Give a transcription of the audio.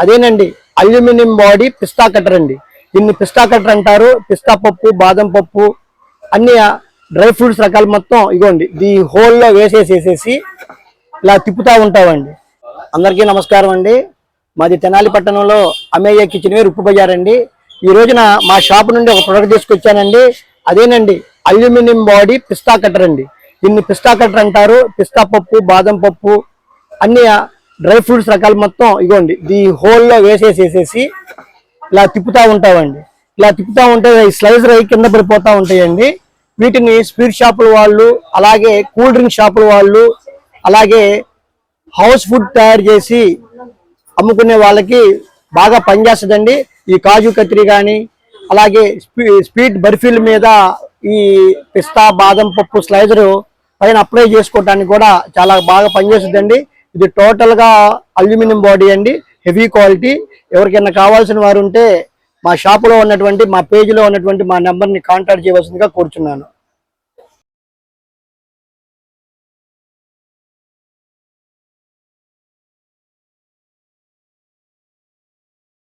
అదేనండి aluminium body పిస్తా cutter అండి. దీన్ని పిస్తా కట్టర్ అంటారు. పిస్తా పప్పు, బాదం పప్పు, అన్ని డ్రై ఫ్రూట్స్ రకాలు మొత్తం ఇగోండి ఈ హోల్లో వేసేసి ఇలా తిప్పుతూ ఉంటామండి. అందరికీ నమస్కారం అండి. మాది తెనాలి పట్టణంలో అమేయ కిచెన్ వేర్ ఉప్పు బజార్ అండి. ఈ రోజున మా షాప్ నుండి ఒక ప్రొడక్ట్ తీసుకొచ్చానండి. అదేనండి అల్యూమినియం బాడీ పిస్తా కట్టర్ అండి. దీన్ని పిస్తా కట్టర్ అంటారు. పిస్తా పప్పు, బాదం పప్పు, అన్ని డ్రై ఫ్రూట్స్ రకాలు మొత్తం ఇగోండి ఈ హోల్లో వేసేసి ఇలా తిప్పుతూ ఉంటామండి. ఇలా తిప్పుతూ ఉంటే స్లైసర్ అయి కింద పడిపోతూ ఉంటాయండి. వీటిని స్వీట్ షాపుల వాళ్ళు, అలాగే కూల్ డ్రింక్ షాపుల వాళ్ళు, అలాగే హౌస్ ఫుడ్ తయారు చేసి అమ్ముకునే వాళ్ళకి బాగా పనిచేస్తుందండి. ఈ కాజు కత్రి కానీ, అలాగే స్వీట్ బర్ఫీల మీద ఈ పిస్తా బాదం పప్పు స్లైసరు పైన అప్లై చేసుకోవడానికి కూడా చాలా బాగా పనిచేస్తుందండి. ఇది టోటల్గా అల్యూమినియం బాడీ అండి, హెవీ క్వాలిటీ. ఎవరికైనా కావాల్సిన వారు ఉంటే మా షాపులో ఉన్నటువంటి, మా పేజీలో ఉన్నటువంటి మా నెంబర్ని కాంటాక్ట్ చేయవలసిందిగా కోరుచున్నాను.